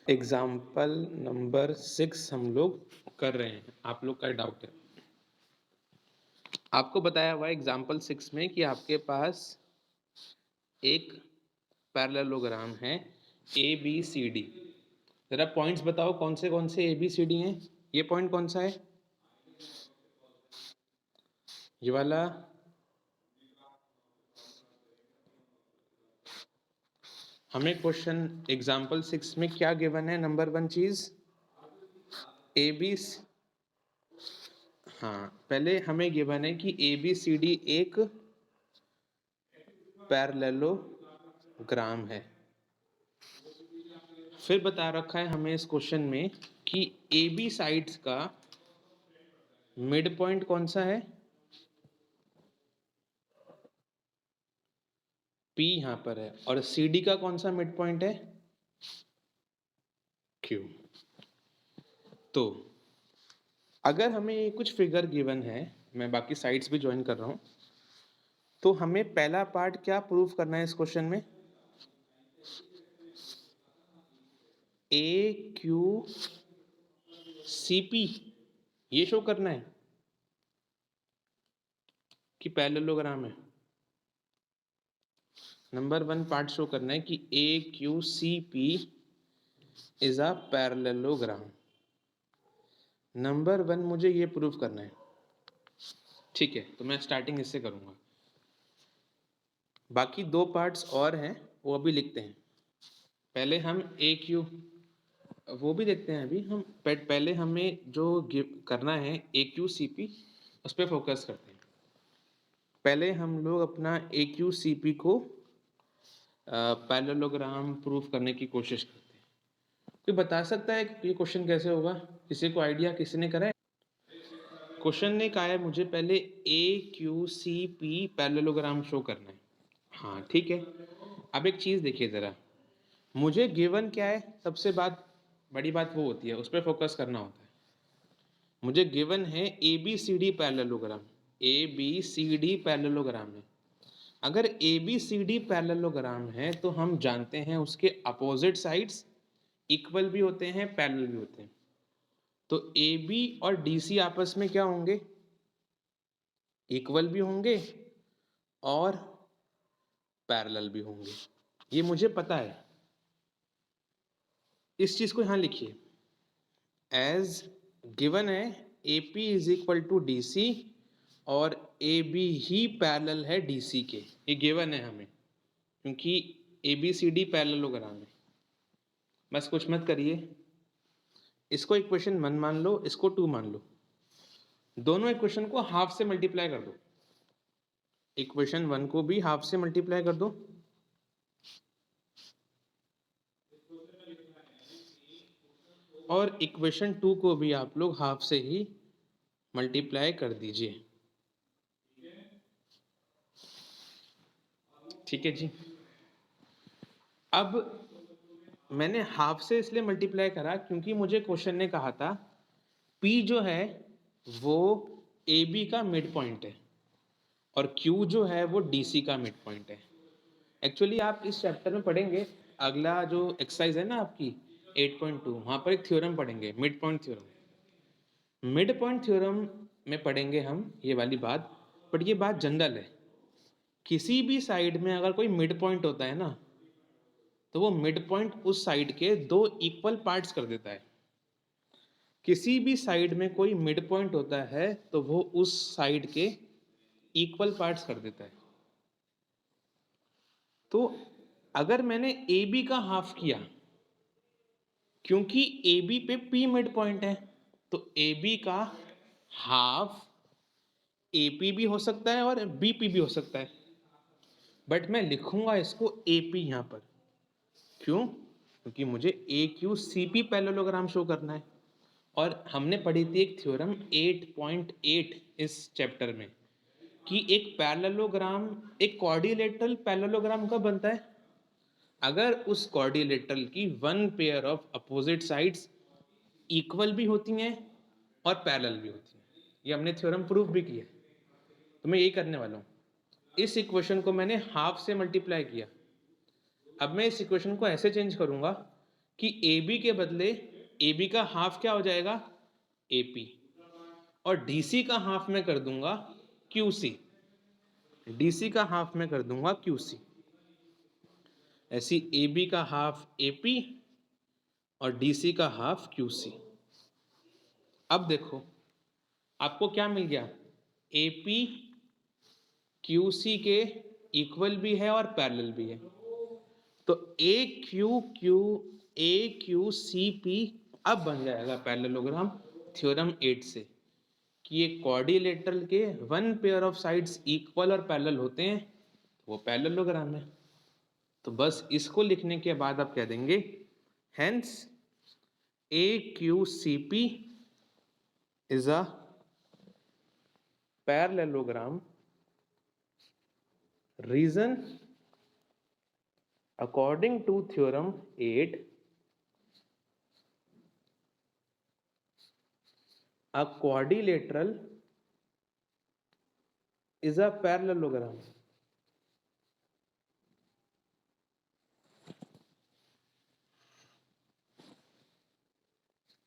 Example number 6 हम लोग कर रहे हैं। आप लोग का डाउट है, आपको बताया हुआ एग्जाम्पल 6 में कि आपके पास एक पैरेललोग्राम है ए बी सी डी। जरा पॉइंट्स बताओ कौन से ए बी सी डी हैं। ये पॉइंट कौन सा है? ये वाला। हमें क्वेश्चन एग्जाम्पल 6 में क्या गिवन है? नंबर 1 चीज ए बी। हाँ, पहले हमें गिवन है कि ए बी सी डी एक पैरेललोग्राम है। फिर बता रखा है हमें इस क्वेश्चन में कि ए बी साइड्स का मिड पॉइंट कौन सा है? पी यहां पर है। और सी डी का कौन सा मिड पॉइंट है? क्यू। तो अगर हमें ये कुछ फिगर गिवन है, मैं बाकी साइड्स भी ज्वाइन कर रहा हूं, तो हमें पहला पार्ट क्या प्रूव करना है इस क्वेश्चन में? ए क्यू सी पी ये शो करना है कि पैरेललोग्राम है। नंबर 1 पार्ट शो करना है कि A Q C P is a parallelogram. Number 1 मुझे ये प्रूव करना है। ठीक है, तो मैं स्टार्टिंग इससे करूंगा। बाकी 2 पार्ट्स और हैं, वो अभी लिखते हैं। पहले हम ए क्यू वो भी देखते हैं। अभी हम पहले हमें जो करना है ए क्यू सी पी, उस पर फोकस करते हैं। पहले हम लोग अपना ए क्यू सी पी को पैरेललोग्राम प्रूफ करने की कोशिश करते हैं। कोई बता सकता है कि ये क्वेश्चन कैसे होगा? किसी को आइडिया? किसी ने करा है? क्वेश्चन ने कहा है मुझे पहले A Q C P parallelogram show करना है। हाँ ठीक है। अब एक चीज देखिए जरा, मुझे गिवन क्या है? सबसे बड़ी बात वो होती है, उस पर फोकस करना होता है। मुझे गिवन है A B C D parallelogram. A B C D parallelogram है। अगर A B C D parallelogram है तो हम जानते हैं उसके अपोजिट साइड्स इक्वल भी होते हैं, पैरेलल भी होते हैं। तो ए बी और डी सी आपस में क्या होंगे? इक्वल भी होंगे और पैरेलल भी होंगे। ये मुझे पता है। इस चीज को यहां लिखिए, एज गिवन है A P is equal to D C और ए बी ही पैरेलल है डी सी के। ये गिवन है हमें, क्योंकि A B C D parallelogram है। बस कुछ मत करिए, इसको इक्वेशन 1 मान लो, इसको 2 मान लो। दोनों इक्वेशन को हाफ से मल्टीप्लाई कर दो। इक्वेशन 1 को भी हाफ से मल्टीप्लाई कर दो और इक्वेशन 2 को भी आप लोग हाफ से ही मल्टीप्लाई कर दीजिए। ठीक है जी। अब मैंने हाफ से इसलिए मल्टीप्लाई करा क्योंकि मुझे क्वेश्चन ने कहा था P जो है वो ए बी का मिड पॉइंट है और Q जो है वो डी सी का मिड पॉइंट है। एक्चुअली आप इस चैप्टर में पढ़ेंगे, अगला जो एक्सरसाइज है ना आपकी 8.2, वहां पर एक थ्योरम पढ़ेंगे, mid point theorem. Mid point theorem में पढ़ेंगे हम ये वाली बात, बट ये बात जनरल है। किसी भी साइड में अगर कोई मिड पॉइंट होता है ना, तो वो मिड पॉइंट उस साइड के 2 इक्वल पार्ट्स कर देता है। किसी भी साइड में कोई मिड पॉइंट होता है तो वो उस साइड के इक्वल पार्ट्स कर देता है। तो अगर मैंने ए बी का हाफ किया, क्योंकि ए बी पे पी मिड पॉइंट है, तो ए बी का हाफ ए पी भी हो सकता है और बी पी भी हो सकता है, बट मैं लिखूंगा इसको ए पी यहां पर। क्यों? क्योंकि मुझे A Q C P parallelogram show करना है। और हमने पढ़ी थी एक थ्योरम 8.8 इस चैप्टर में कि एक पैरेललोग्राम, एक क्वाड्रिलेटरल पैरेललोग्राम कब बनता है? अगर उस क्वाड्रिलेटरल की 1 pair of opposite sides equal भी होती हैं और पैरेलल भी होती हैं। ये हमने थ्योरम प्रूफ भी किया। तो मैं यही करने वाला हूँ। इस इक्वेशन को मैंने हाफ से मल्टीप्लाई किया। अब मैं इस इक्वेशन को ऐसे चेंज करूंगा कि ए बी के बदले ए बी का हाफ क्या हो जाएगा, ए पी, और डी सी का हाफ में कर दूंगा क्यू सी, डी सी का हाफ में कर दूंगा क्यू सी। ऐसी ए बी का हाफ ए पी और डी सी का हाफ क्यू सी। अब देखो आपको क्या मिल गया, ए पी क्यू सी के इक्वल भी है और पैरेलल भी है। तो ए क्यू सी पी अब बन जाएगा पैरेललोग्राम थ्योरम 8 से कि ये क्वाड्रिलेटरल के one pair of sides equal और पैरेलल होते हैं, वो पैरेललोग्राम है। तो बस इसको लिखने के बाद आप कह देंगे hence A Q C P is a parallelogram, reason according to theorem 8 a quadrilateral is a parallelogram.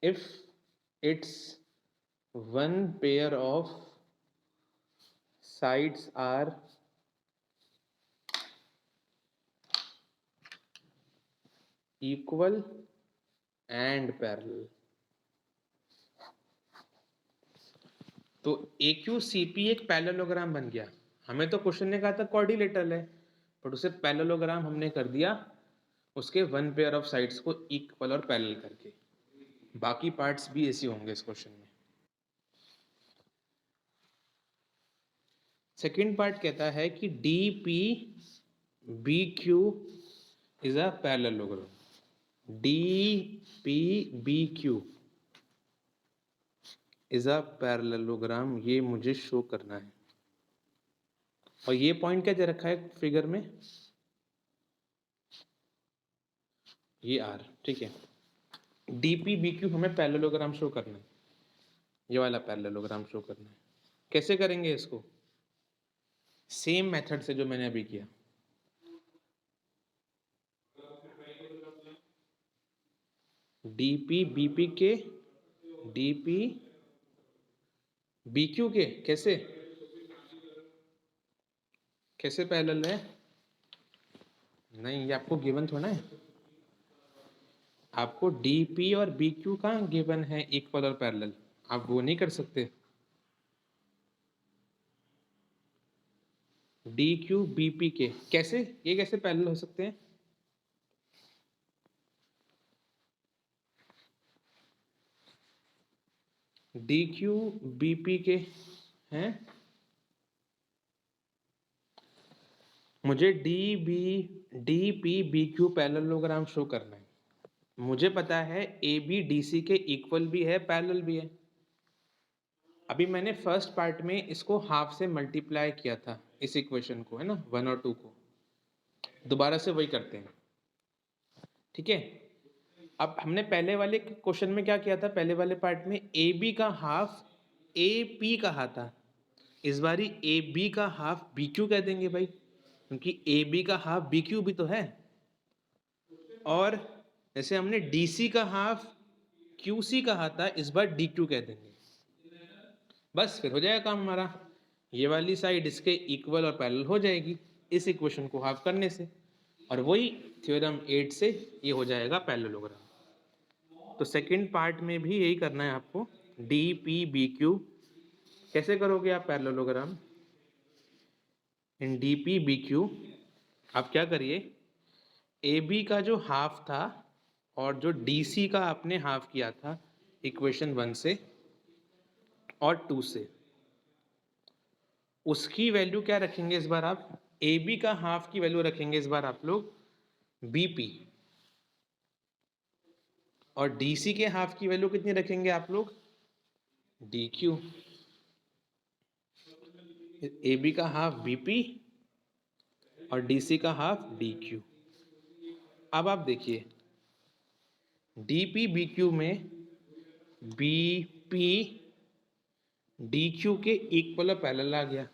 If its one pair of sides are equal and parallel. तो ए क्यू सी पी एक पैरेललोग्राम बन गया। हमें तो question ने कहा था quadrilateral है, बट उसे पैरेललोग्राम हमने कर दिया उसके वन पेयर ऑफ साइड्स को इक्वल और पैरेलल करके। बाकी पार्ट्स भी ऐसे होंगे इस क्वेश्चन में। सेकेंड पार्ट कहता है कि D P B Q is a parallelogram. D P B Q is a parallelogram, ये मुझे शो करना है। और ये पॉइंट क्या दे रखा है फिगर में, ये आर, ठीक है। डी पी बी क्यू हमें पैरेललोग्राम शो करना है, ये वाला पैरेललोग्राम शो करना है। कैसे करेंगे इसको, सेम मेथड से जो मैंने अभी किया। डी पी बी पी के डी पी बी क्यू के कैसे कैसे पैरेलल है, नहीं ये आपको गिवन थोड़ा है। आपको डी पी और बी क्यू का गिवन है इक्वल और पैरेलल, आप वो नहीं कर सकते। डी क्यू बी पी के कैसे, ये कैसे पैरेलल हो सकते हैं, डी क्यू बी पी के हैं। मुझे D P B Q parallelogram show करना है। मुझे पता है ए बी डी सी के इक्वल भी है पैरेलल भी है। अभी मैंने फर्स्ट पार्ट में इसको हाफ से मल्टीप्लाई किया था इस इक्वेशन को, है ना, 1 और 2 को। दोबारा से वही करते हैं, ठीक है। अब हमने पहले वाले क्वेश्चन में क्या किया था, पहले वाले पार्ट में ए बी का हाफ ए पी कहा था, इस बारी ए बी का हाफ बी क्यू कह देंगे भाई, क्योंकि ए बी का हाफ बी क्यू भी तो है। और जैसे हमने डी सी का हाफ क्यू सी कहा था, इस बार डी क्यू कह देंगे। बस फिर हो जाएगा काम हमारा, ये वाली साइड इसके इक्वल और पैरेलल हो जाएगी इस इक्वेशन को हाफ करने से, और वही थ्योरम 8 से ये हो जाएगा पैरेललोग्राम। तो सेकंड पार्ट में भी यही करना है आपको, डी पी बी क्यू कैसे करोगे आप पैरेललोग्राम। इन डी पी बी क्यू आप क्या करिए, ए बी का जो हाफ था और जो डी सी का आपने हाफ किया था इक्वेशन 1 से और 2 से, उसकी वैल्यू क्या रखेंगे इस बार आप, ए बी का हाफ की वैल्यू रखेंगे इस बार आप लोग बी पी, और डी सी के हाफ की वैल्यू कितनी रखेंगे आप लोग, डी क्यू। ए बी का हाफ बी पी और डी सी का हाफ डी क्यू। अब आप देखिए डी पी बी क्यू में बी पी डी क्यू के इक्वल और पैरेलल आ गया,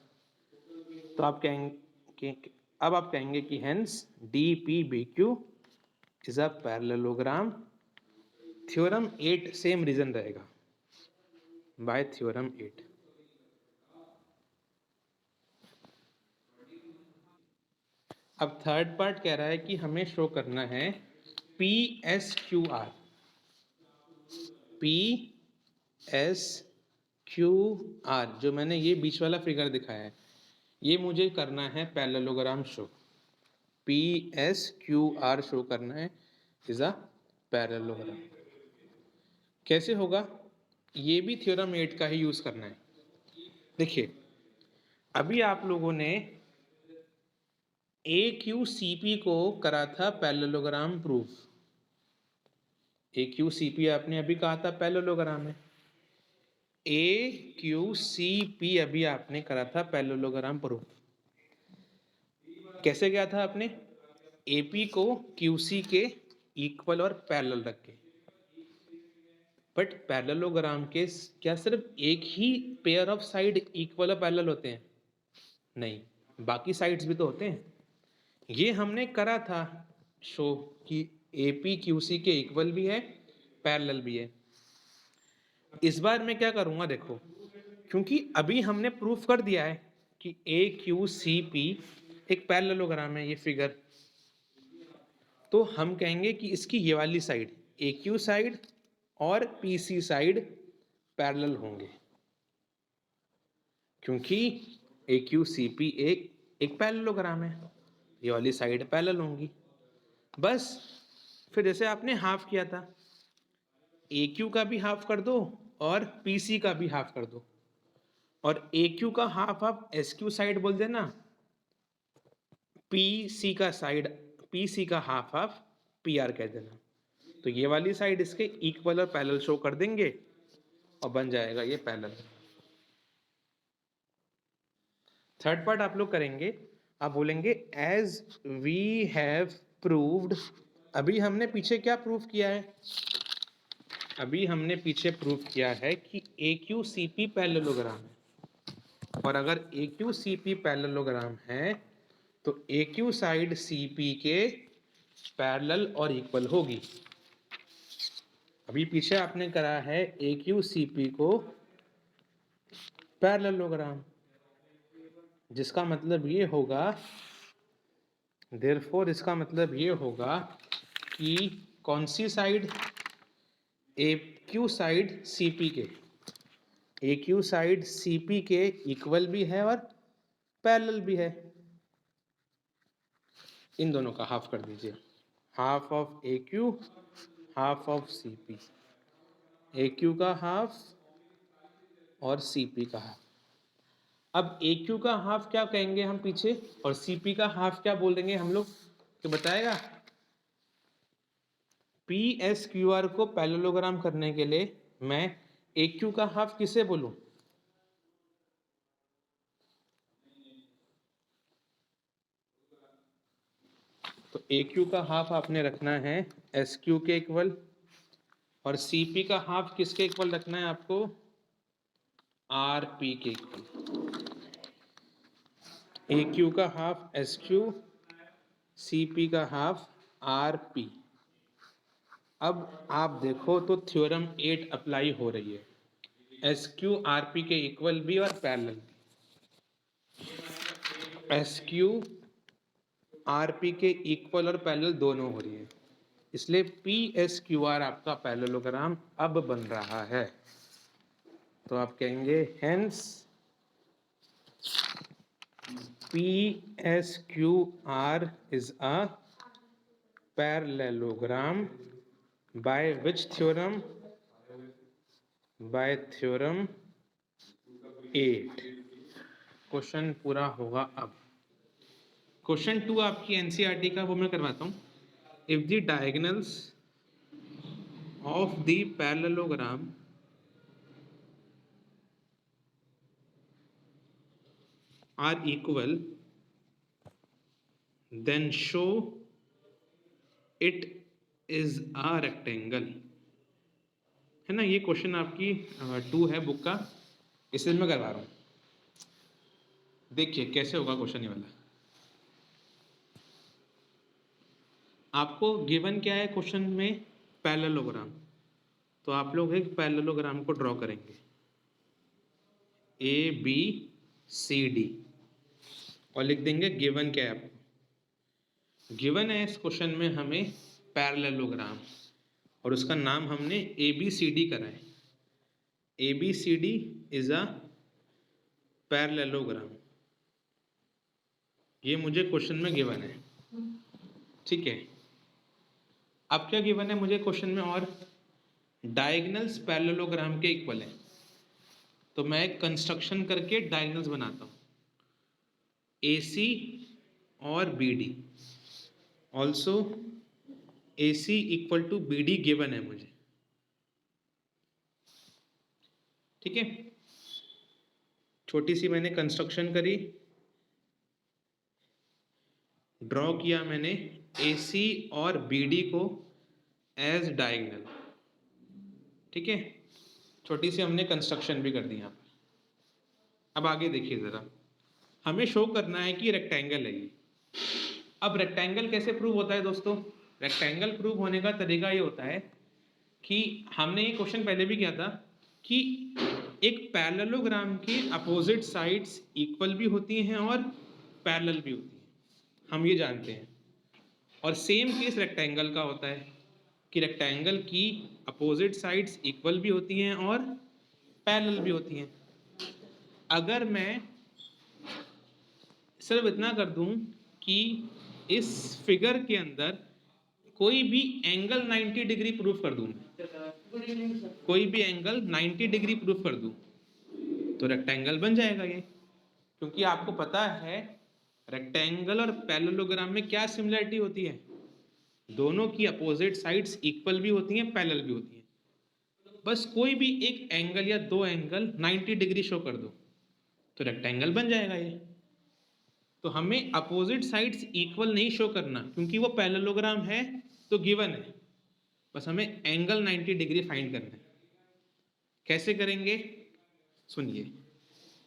तो आप कहेंगे, अब आप कहेंगे कि hence D P B Q is a parallelogram. Theorem 8 same reason रहेगा, बाय थ्योरम 8। अब थर्ड पार्ट कह रहा है कि हमें शो करना है P S Q R. P S Q R, जो मैंने ये बीच वाला फिगर दिखाया है, ये मुझे करना है parallelogram show. P S Q R show करना है इज अ पैरेललोग्राम। कैसे होगा, ये भी थ्योरम 8 का ही यूज करना है। देखिए, अभी आप लोगों ने ए क्यू सी पी को करा था पैरेललोग्राम प्रूफ। ए क्यू सी पी आपने अभी कहा था पैरेललोग्राम है। ए क्यू सी पी अभी आपने करा था पैरेललोग्राम प्रूफ। कैसे गया था आपने, एपी को क्यूसी के इक्वल और पैरेलल रख के। बट पैरेललोग्राम के क्या सिर्फ एक ही पेयर ऑफ साइड इक्वल और पैरेलल होते हैं? नहीं, बाकी साइड्स भी तो होते हैं। ये हमने करा था शो कि एपी क्यूसी के इक्वल भी है, पैरेलल भी है। इस बार मैं क्या करूंगा, देखो, क्योंकि अभी हमने प्रूफ कर दिया है कि ए क्यू सी पी एक पैरेललोग्राम है, ये फिगर, तो हम कहेंगे कि इसकी ये वाली साइड ए क्यू साइड और पी सी साइड पैरेलल होंगे, क्योंकि ए क्यू सी पी एक पैरेललोग्राम है, ये वाली साइड पैरेलल होंगी। बस फिर जैसे आपने हाफ किया था, ए क्यू का भी हाफ कर दो और पी सी का भी हाफ कर दो, और ए क्यू का हाफ आप एस क्यू साइड बोल देना, पी सी का साइड, पी सी का हाफ हाफ पी आर कह देना। तो ये वाली साइड इसके इक्वल और पैरेलल शो कर देंगे और बन जाएगा ये पैरेलल। थर्ड पार्ट आप लोग करेंगे, आप बोलेंगे एज वी हैव प्रूव्ड। अभी हमने पीछे क्या प्रूव किया है, अभी हमने पीछे प्रूव किया है कि A Q C P parallelogram है, और अगर ए क्यू सी पी पैरेललोग्राम है तो ए क्यू साइड सी पी के पैरेलल और इक्वल होगी। अभी पीछे आपने करा है ए क्यू सी पी को पैरेललोग्राम, जिसका मतलब ये होगा, देयरफॉर इसका मतलब ये होगा कि कौन सी साइड, ए क्यू साइड सी पी के, ए क्यू साइड सी पी के इक्वल भी है और पैरेलल भी है। इन दोनों का हाफ कर दीजिए, half of A Q, half of C P, A Q का हाफ और सी पी का हाफ। अब ए क्यू का हाफ क्या कहेंगे हम पीछे, और सी पी का हाफ क्या बोल देंगे हम लोग, तो बताएगा। पी एस क्यू आर को पैरेललोग्राम करने के लिए मैं ए क्यू का हाफ किसे बोलूं, तो ए क्यू का हाफ आपने रखना है एस क्यू के इक्वल, और सी पी का हाफ किसके इक्वल रखना है आपको, आर पी के इक्वल। ए क्यू का half S Q, C P का हाफ आर पी। अब आप देखो तो थ्योरम 8 अप्लाई हो रही है, एस क्यू आर पी के इक्वल भी और पैरेलल भी। एस क्यू आर पी के इक्वल और पैरेलल दोनों हो रही है, इसलिए पी एस क्यू आर आपका पैरेललोग्राम अब बन रहा है। तो आप कहेंगे hence P S Q R is a parallelogram by which theorem, bye theorem 8। Question पूरा होगा। अब क्वेश्चन 2 आपकी एनसीईआरटी का, वो मैं करवाता हूँ। If the diagonals of the parallelogram are equal, then show it is a rectangle। है ना, ये क्वेश्चन आपकी 2 है बुक का, इसे मैं करवा रहा हूँ। देखिए कैसे होगा क्वेश्चन ये वाला। आपको गिवन क्या है क्वेश्चन में? पैरेललोग्राम। तो आप लोग एक पैरेललोग्राम को ड्रॉ करेंगे, ए बी सी डी, और लिख देंगे गिवन क्या है आपको। गिवन है इस क्वेश्चन में हमें पैरेललोग्राम, और उसका नाम हमने ए बी सी डी करा है। A B C D is a parallelogram, ये मुझे क्वेश्चन में गिवन है। ठीक है, अब क्या गिवन है मुझे क्वेश्चन में? और डायगोनल्स पैरेललोग्राम के इक्वल है। तो मैं एक कंस्ट्रक्शन करके डायगोनल्स बनाता हूँ, ए सी और B D, also A C equal to B D given है मुझे। ठीक है, छोटी सी मैंने कंस्ट्रक्शन करी, ड्रॉ किया मैंने ए सी और बी डी को एज डायगोनल। ठीक है, छोटी सी हमने कंस्ट्रक्शन भी कर दी यहाँ पर। अब आगे देखिए ज़रा, हमें शो करना है कि रेक्टेंगल है ये। अब रेक्टेंगल कैसे प्रूव होता है दोस्तों? रेक्टेंगल प्रूव होने का तरीका ये होता है कि हमने ये क्वेश्चन पहले भी किया था कि एक पैरेललोग्राम की अपोजिट साइड्स इक्वल भी होती हैं और पैरेलल भी होती हैं, हम ये जानते हैं। और सेम केस रेक्टेंगल का होता है कि रेक्टेंगल की अपोजिट साइड्स इक्वल भी होती हैं और पैरेलल भी होती हैं। अगर मैं सिर्फ इतना कर दूं कि इस फिगर के अंदर कोई भी एंगल 90 डिग्री प्रूफ कर दूं, कोई भी एंगल 90 डिग्री प्रूफ कर दूं, तो रेक्टेंगल बन जाएगा ये। क्योंकि आपको पता है रेक्टेंगल और पैरेललोग्राम में क्या सिमिलरिटी होती है? दोनों की अपोजिट साइड्स इक्वल भी होती हैं, पैरेलल भी होती हैं। बस कोई भी एक एंगल या दो एंगल 90 डिग्री शो कर दो तो रेक्टेंगल बन जाएगा ये। तो हमें अपोजिट साइड्स इक्वल नहीं शो करना, क्योंकि वो पैरेललोग्राम है तो गिवन है। बस हमें एंगल 90 डिग्री फाइंड करना है। कैसे करेंगे? सुनिए,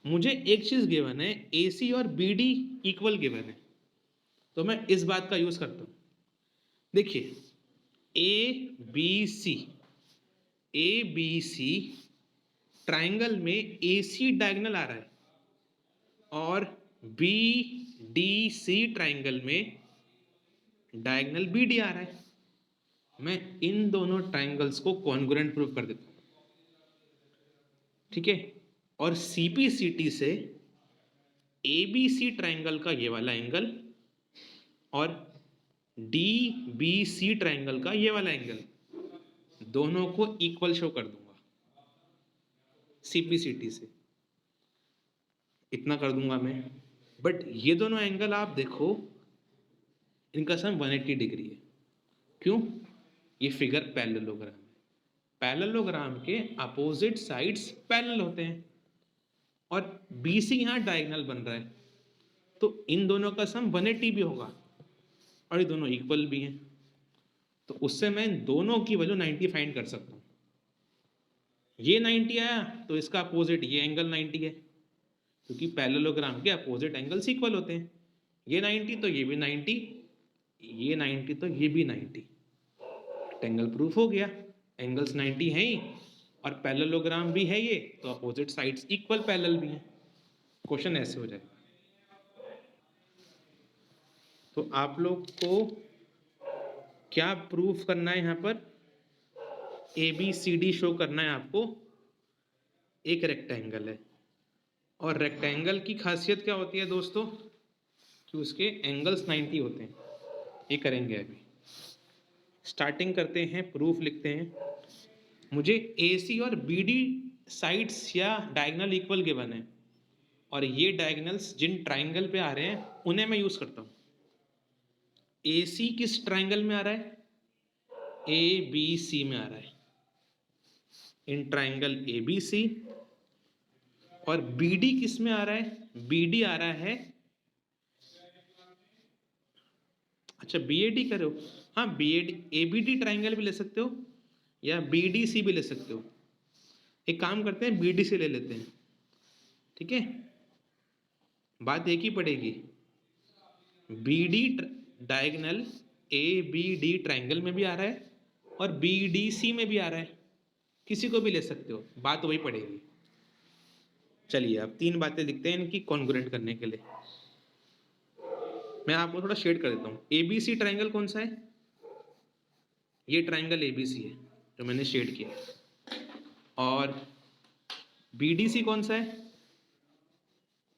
मुझे एक चीज गिवन है, ए सी और बी डी इक्वल गिवन है, तो मैं इस बात का यूज करता हूं। देखिए, ए बी सी ट्राइंगल में ए सी डायगोनल आ रहा है और बी डी सी ट्राइंगल में डायगोनल बी डी आ रहा है। मैं इन दोनों ट्राइंगल्स को कॉन्ग्रुएंट प्रूव कर देता हूं। ठीक है, और सीपीसीटी से ए बी सी ट्राइंगल का ये वाला एंगल और डी बी सी ट्राइंगल का ये वाला एंगल, दोनों को इक्वल शो कर दूंगा सीपीसीटी से। इतना कर दूंगा मैं। बट ये दोनों एंगल आप देखो, इनका सम 180 डिग्री है। क्यों? ये फिगर पैरेललोग्राम है। पैरेललोग्राम के अपोजिट साइड्स पैरेलल होते हैं और BC यहाँ डायगोनल बन रहा है, तो इन दोनों का सम 180 भी होगा और ये दोनों इक्वल भी हैं। तो उससे मैं दोनों की वैल्यू 90 फाइंड कर सकता हूँ। ये 90 आया तो इसका अपोजिट ये एंगल 90 है, क्योंकि पैरेललोग्राम के अपोजिट एंगल्स इक्वल होते हैं। ये 90 तो ये भी 90, ये 90 तो ये भी 90। रेक्टेंगल प्रूफ हो गया, एंगल्स 90 हैं ही और पैरेललोग्राम भी है ये, तो अपोजिट साइड्स इक्वल पैरेलल भी हैं। क्वेश्चन ऐसे हो जाए। तो आप लोग को क्या प्रूफ करना है? यहाँ पर A B C D show करना है आपको। एक रेक्टेंगल है और रेक्टेंगल की खासियत क्या होती है दोस्तों? कि उसके एंगल्स 90 होते हैं। ये करेंगे अभी। स्टार्टिंग करते हैं, प्रूफ लिखते हैं। मुझे ए सी और बी डी साइड्स या डायगोनल इक्वल गिवन है और ये डायगोनल्स जिन ट्राइंगल पे आ रहे हैं उन्हें मैं यूज करता हूँ। ए सी किस ट्राइंगल में आ रहा है? ए बी सी में आ रहा है, इन ट्राइंगल ए बी सी। और बी डी किस में आ रहा है? बी डी आ रहा है, अच्छा बी ए डी करो, हाँ B A D, A B D triangle भी ले सकते हो या बी डी सी भी ले सकते हो। एक काम करते हैं, बी डी सी ले लेते हैं। ठीक है, बात एक ही पड़ेगी। B D diagonal A B D triangle में भी आ रहा है और बी डी सी में भी आ रहा है, किसी को भी ले सकते हो, बात वही पड़ेगी। चलिए अब 3 बातें लिखते हैं इनकी कॉन्ग्रुएंट करने के लिए। मैं आपको थोड़ा शेड कर देता हूँ। ए बी सी ट्राइंगल कौन सा है? ये ट्राइंगल ए बी सी है जो मैंने शेड किया। और बी डी सी कौन सा है?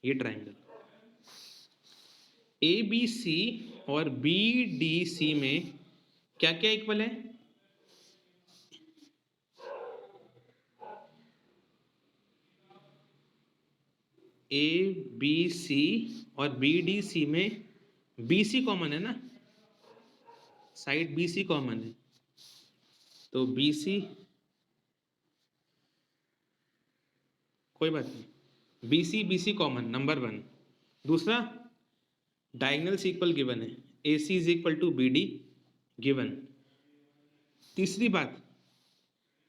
ये ट्राइंगल। ए बी सी और बी डी सी में क्या क्या इक्वल है? ए बी सी और बी डी सी में बी सी कॉमन है ना, साइड बी सी कॉमन है, तो बी सी कोई बात नहीं, बी सी कॉमन नंबर 1। दूसरा, डायगनल्स इक्वल गिवन है, A C is equal to B D given. तीसरी बात,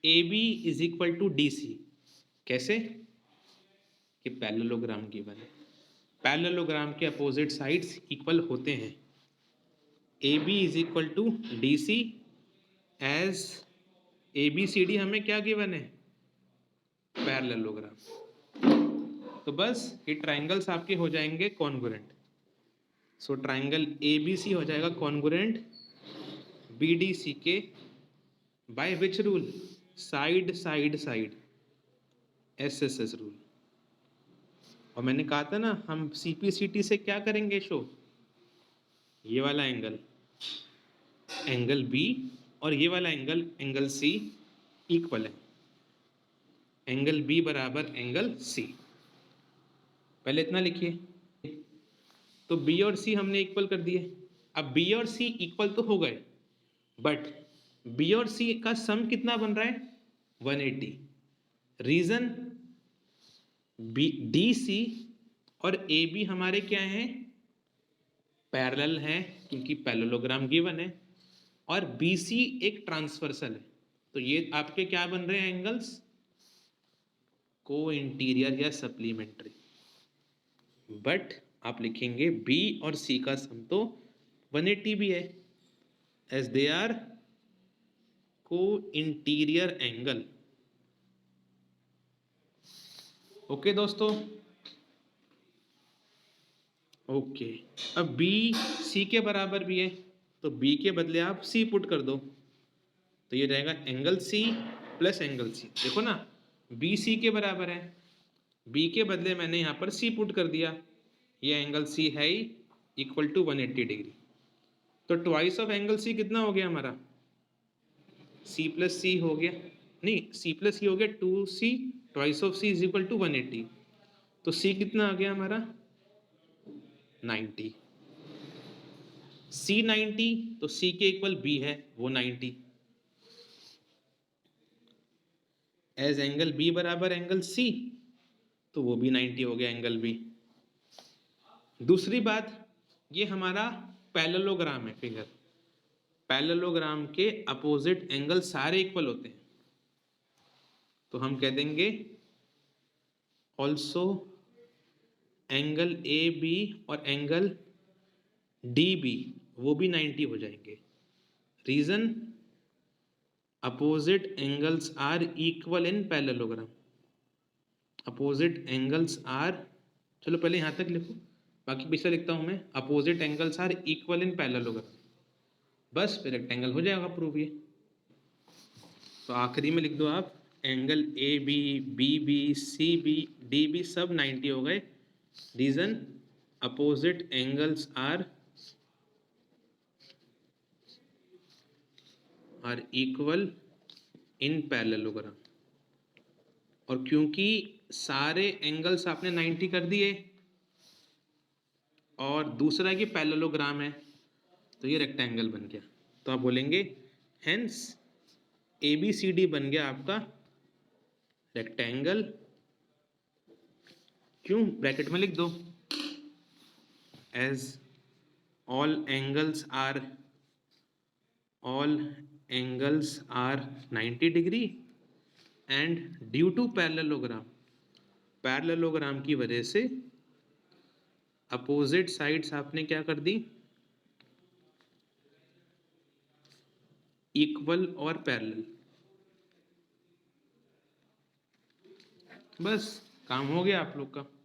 A B is equal to D C. कैसे? कि पैरेललोग्राम गिवन है, पैरेललोग्राम के अपोजिट साइड्स इक्वल होते हैं। A B is equal to D C as A B C D हमें क्या गिवन है? पैरेललोग्राम। तो बस ये ट्राइंगल्स आपके हो जाएंगे congruent. So triangle A B C हो जाएगा कॉन्ग्रुएंट बी डी सी के by which rule? Side side side, S S S rule. और मैंने कहा था ना हम सीपीसीटी से क्या करेंगे शो, ये वाला एंगल, एंगल बी, और ये वाला एंगल, एंगल सी इक्वल है, एंगल बी बराबर एंगल सी। पहले इतना लिखिए। तो बी और सी हमने इक्वल कर दिए। अब बी और सी इक्वल तो हो गए, बट बी और सी का सम कितना बन रहा है? 180। रीजन, बी डी सी और ए बी हमारे क्या हैं? पैरेलल हैं, क्योंकि पैरेललोग्राम गिवन है, और बी सी एक ट्रांसवर्सल है। तो ये आपके क्या बन रहे हैं एंगल्स? को इंटीरियर या सप्लीमेंट्री। बट आप लिखेंगे बी और सी का सम तो 180 भी है, एज दे आर को इंटीरियर एंगल। ओके दोस्तों, ओके। अब बी सी के बराबर भी है, तो बी के बदले आप सी पुट कर दो, तो ये रहेगा angle C plus angle C. देखो ना, बी सी के बराबर है, बी के बदले मैंने यहाँ पर सी पुट कर दिया, ये एंगल सी है ही इक्वल टू 180 डिग्री। तो ट्वाइस ऑफ एंगल सी कितना हो गया हमारा? सी प्लस सी हो गया, नहीं सी प्लस सी हो गया 2c, twice of C is equal to 180। तो सी कितना आ गया हमारा? 90। सी 90, तो सी के इक्वल बी है, वो 90। एज एंगल बी बराबर एंगल सी, तो वो भी 90 हो गया एंगल बी। दूसरी बात, ये हमारा पैरेललोग्राम है फिगर, पैरेललोग्राम के अपोजिट एंगल सारे इक्वल होते हैं, तो हम कह देंगे ऑल्सो एंगल ए बी और एंगल डी बी वो भी 90 हो जाएंगे। Reason, opposite angles are equal in parallelogram, opposite angles are, चलो पहले यहाँ तक लिखो, बाकी पिछले लिखता हूँ मैं, opposite angles are equal in parallelogram, बस फिर रेक्टेंगल हो जाएगा प्रूव ये। तो आखिरी में लिख दो आप, angle A B, B B, C B, D B सब 90 हो गए। Reason, opposite angles are equal in parallelogram. और क्योंकि सारे एंगल्स आपने 90 कर दिए और दूसरा कि पैरेललोग्राम है, तो ये रेक्टेंगल बन गया। तो आप बोलेंगे hence A B C D बन गया आपका रेक्टेंगल। क्यों? ब्रैकेट में लिख दो, as all angles are 90 degree and due to parallelogram, parallelogram की वजह से अपोजिट साइड्स आपने क्या कर दी? इक्वल और पैरेलल। बस काम हो गया आप लोग का।